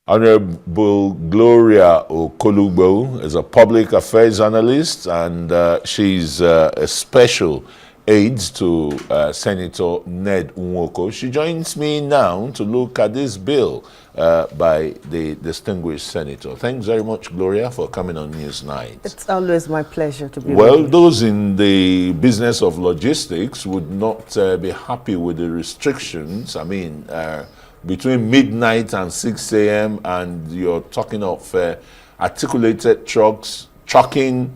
Honorable Gloria Okolugbo is a public affairs analyst, and she's a special aide to Senator Ned Nwoko. She joins me now to look at this bill by the distinguished senator. Thanks very much, Gloria, for coming on Newsnight. It's always my pleasure to be with Well, you. those in the business of logistics would not be happy with the restrictions. I mean, between midnight and 6 a.m. and you're talking of articulated trucks trucking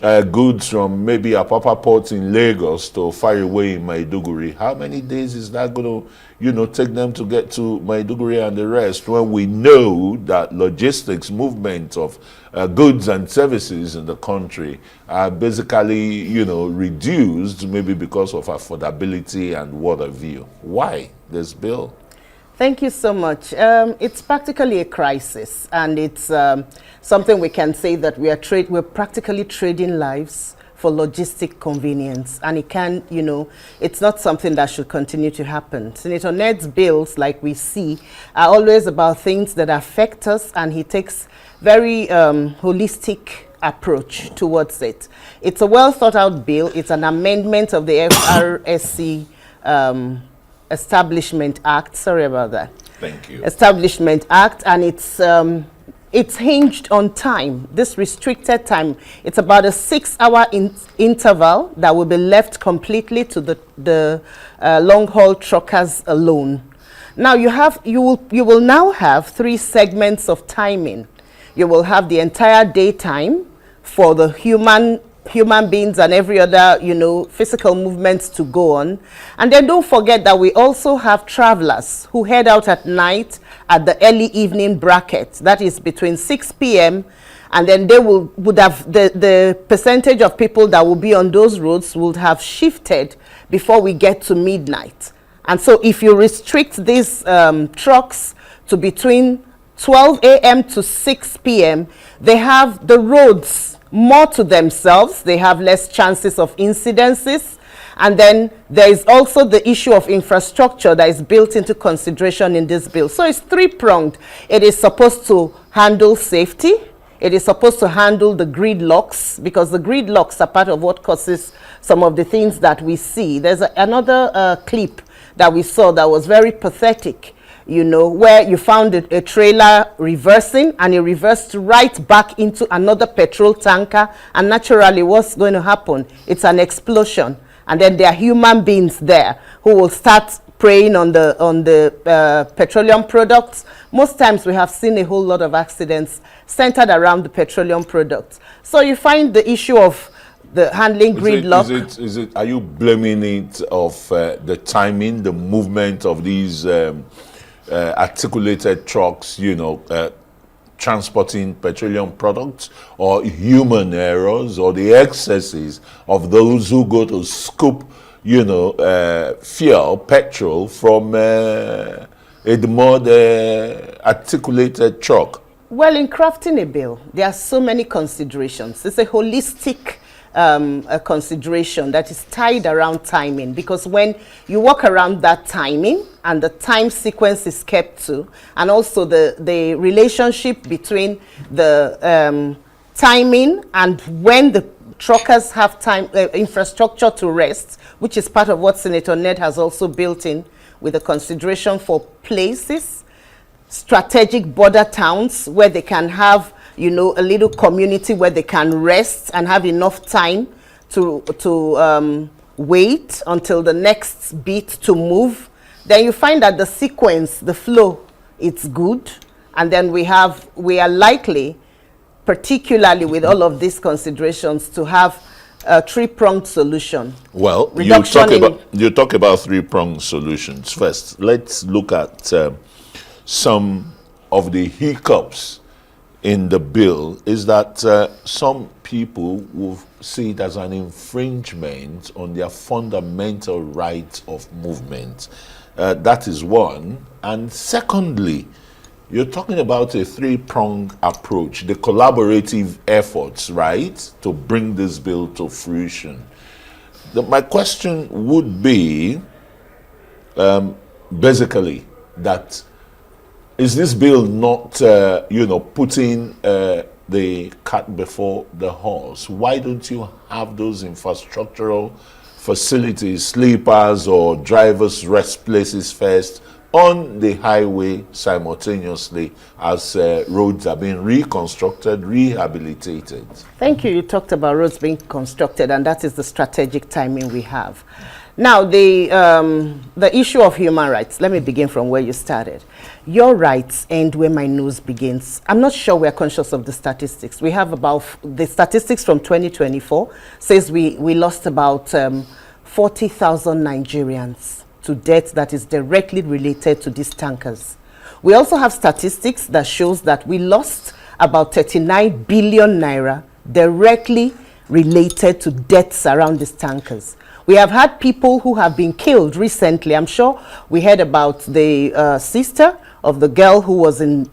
goods from maybe Apapa Port in Lagos to far away in Maiduguri. How many days is that going to, take them to get to Maiduguri and the rest, when we know that logistics movement of goods and services in the country are basically, reduced, maybe because of affordability and what have you? Why this bill? Thank you so much. It's practically a crisis, and it's something we can say that we're practically trading lives for logistic convenience, and it can, it's not something that should continue to happen. Senator Ned's bills, like we see, are always about things that affect us, and he takes very holistic approach towards it. It's a well thought out bill. It's an amendment of the FRSC Establishment Act. Sorry about that. Thank you. Establishment Act, and it's hinged on time. This restricted time. It's about a 6-hour interval that will be left completely to the long haul truckers alone. Now you will now have 3 segments of timing. You will have the entire daytime for the human beings and every other, physical movements to go on. And then don't forget that we also have travelers who head out at night at the early evening bracket. That is between 6 p.m. and then they would have the percentage of people that will be on those roads would have shifted before we get to midnight. And so if you restrict these trucks to between 12 a.m. to 6 p.m., they have the roads more to themselves. They have less chances of incidences. And then there is also the issue of infrastructure that is built into consideration in this bill. So it's 3-pronged. It is supposed to handle safety. It is supposed to handle the gridlocks, because the gridlocks are part of what causes some of the things that we see. There's another clip that we saw that was very pathetic, where you found a trailer reversing, and it reversed right back into another petrol tanker. And naturally, what's going to happen? It's an explosion. And then there are human beings there who will start preying on the petroleum products. Most times we have seen a whole lot of accidents centered around the petroleum products. So you find the issue of the handling gridlock. Are you blaming it of the timing, the movement of these articulated trucks, transporting petroleum products, or human errors, or the excesses of those who go to scoop, petrol from a more articulated truck? Well, in crafting a bill, there are so many considerations. It's a holistic a consideration that is tied around timing, because when you walk around that timing and the time sequence is kept to, and also the relationship between the timing and when the truckers have time infrastructure to rest, which is part of what Senator Ned has also built in with a consideration for places, strategic border towns where they can have a little community where they can rest and have enough time to wait until the next beat to move. Then you find that the sequence, the flow, it's good. And then we are likely, particularly with all of these considerations, to have a 3-pronged solution. Well, you talk about 3-pronged solutions. First, let's look at some of the hiccups in the bill. Is that some people will see it as an infringement on their fundamental right of movement. That is one. And secondly, you're talking about a 3-pronged approach, the collaborative efforts, right, to bring this bill to fruition. My question would be basically that is this bill not, putting the cart before the horse? Why don't you have those infrastructural facilities, sleepers or drivers' rest places first on the highway simultaneously as roads are being reconstructed, rehabilitated? Thank you. You talked about roads being constructed, and that is the strategic timing we have. Now, the issue of human rights, let me begin from where you started. Your rights end where my nose begins. I'm not sure we're conscious of the statistics. We have about, the statistics from 2024 says we lost about 40,000 Nigerians to death that is directly related to these tankers. We also have statistics that shows that we lost about 39 billion naira directly related to deaths around these tankers. We have had people who have been killed recently. I'm sure we heard about the sister of the girl who was in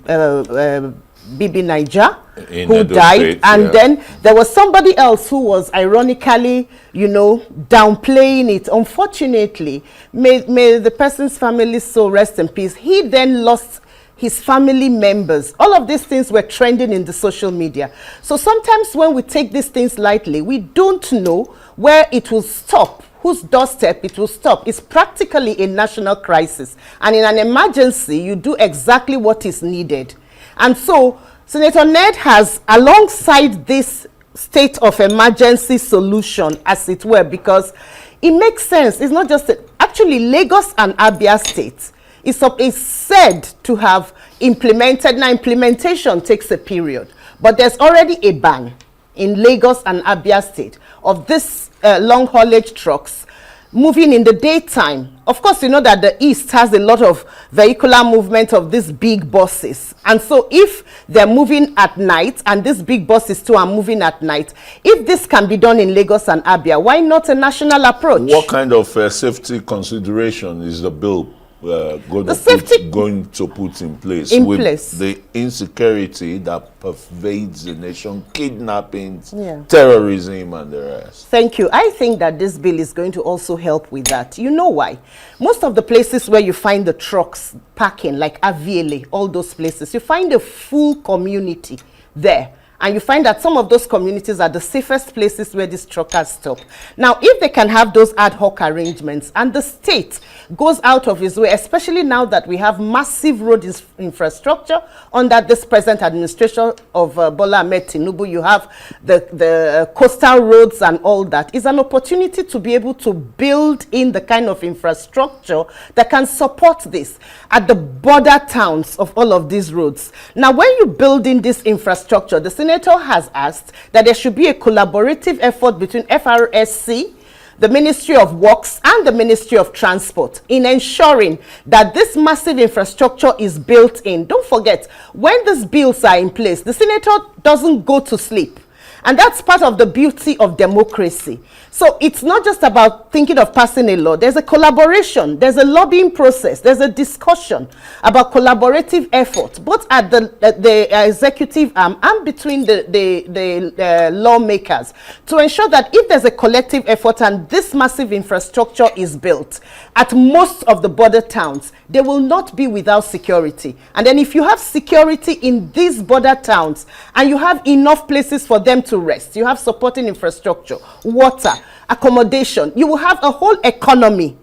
Bibi Niger, who Edo died. State, and yeah. then there was somebody else who was ironically, downplaying it. Unfortunately, may the person's family so rest in peace. He then lost his family members. All of these things were trending in the social media. So sometimes when we take these things lightly, we don't know where it will stop, whose doorstep it will stop. It's practically a national crisis. And in an emergency, you do exactly what is needed. And so Senator Ned has, alongside this state of emergency solution, as it were, because it makes sense. It's not just actually Lagos and Abia states is said to have implemented. Now, implementation takes a period, but there's already a ban in Lagos and Abia State of this long haulage trucks moving in the daytime. Of course, you know that the East has a lot of vehicular movement of these big buses. And so if they're moving at night, and these big buses too are moving at night, if this can be done in Lagos and Abia, why not a national approach? What kind of safety consideration is the bill going to put in place the insecurity that pervades the nation, kidnappings, terrorism, and the rest? Thank you. I think that this bill is going to also help with that. You know why? Most of the places where you find the trucks parking, like Aviele, all those places, you find a full community there. And you find that some of those communities are the safest places where these truckers stop. Now, if they can have those ad hoc arrangements and the state goes out of its way, especially now that we have massive road infrastructure under this present administration of Bola Ahmed Tinubu, you have the coastal roads and all that, is an opportunity to be able to build in the kind of infrastructure that can support this at the border towns of all of these roads. Now, when you build in this infrastructure, the Senator has asked that there should be a collaborative effort between FRSC, the Ministry of Works, and the Ministry of Transport in ensuring that this massive infrastructure is built in. Don't forget, when these bills are in place, the Senator doesn't go to sleep. And that's part of the beauty of democracy. So it's not just about thinking of passing a law. There's a collaboration. There's a lobbying process. There's a discussion about collaborative effort, both at the executive arm and between the lawmakers, to ensure that if there's a collective effort and this massive infrastructure is built at most of the border towns, they will not be without security. And then if you have security in these border towns and you have enough places for them to rest, you have supporting infrastructure, water, accommodation, you will have a whole economy.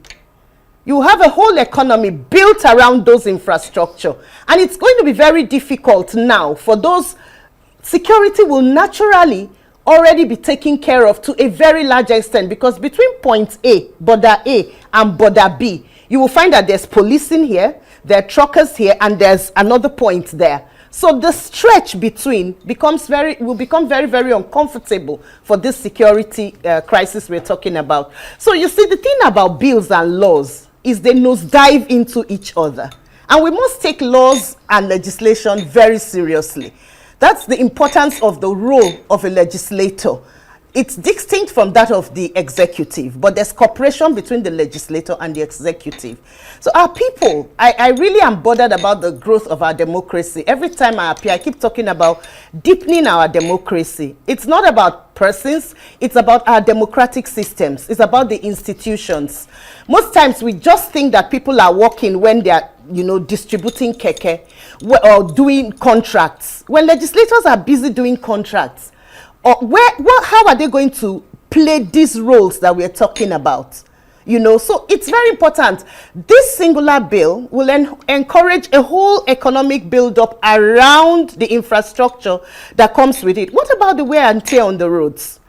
You have a whole economy built around those infrastructure. And it's going to be very difficult now for those. Security will naturally already be taken care of to a very large extent, because between point A, border A, and border B, you will find that there's policing here, there are truckers here, and there's another point there. So the stretch between will become very, very uncomfortable for this security crisis we're talking about. So you see, the thing about bills and laws is they nosedive into each other. And we must take laws and legislation very seriously. That's the importance of the role of a legislator. it's distinct from that of the executive, but there's cooperation between the legislator and the executive. So our people, I really am bothered about the growth of our democracy. Every time I appear, I keep talking about deepening our democracy. It's not about persons, it's about our democratic systems. It's about the institutions. Most times we just think that people are working when they are, you know, distributing keke or doing contracts. When legislators are busy doing contracts, or how are they going to play these roles that we're talking about? You know, so it's very important. This singular bill will encourage a whole economic build-up around the infrastructure that comes with it. What about the wear and tear on the roads?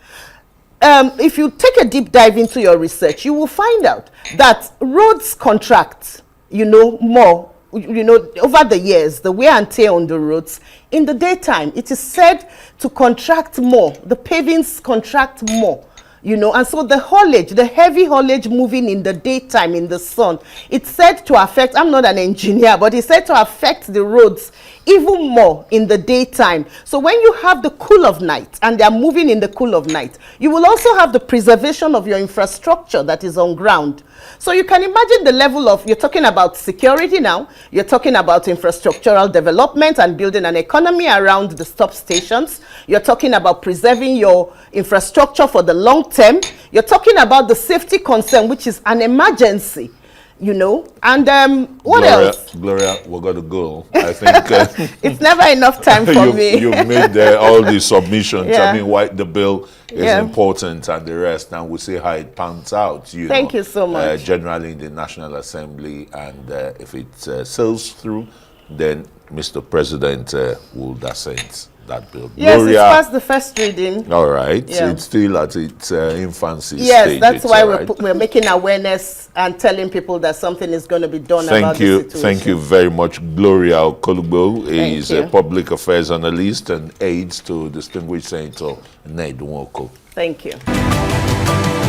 If you take a deep dive into your research, you will find out that roads contract, you know, more, you know, over the years, the wear and tear on the roads. In the daytime, it is said to contract more. The pavings contract more, you know, and so the haulage, the heavy haulage moving in the daytime in the sun, it's said to affect, I'm not an engineer, but it's said to affect the roads even more in the daytime. So when you have the cool of night and they are moving in the cool of night, you will also have the preservation of your infrastructure that is on ground. So you can imagine the level of, you're talking about security now, you're talking about infrastructural development and building an economy around the stop stations, you're talking about preserving your infrastructure for the long term, you're talking about the safety concern, which is an emergency. You know, and what else? Gloria, we're going to go. I think it's never enough time for me. You've made all the submissions. Yeah. I mean, why the bill is Yeah. important and the rest, and we'll see how it pans out. Thank you so much. Generally in the National Assembly, and if it sails through, then Mr. President will assent that bill. Yes, Gloria, it's past the first reading. all right. Yeah. It's still at its infancy Yes, stage. that's why all right. we're making awareness and telling people that something is going to be done about the situation. Thank you very much. Gloria Okolugbo is Thank a you. public affairs analyst and aides to distinguished Senator Ned Nwoko. Thank you.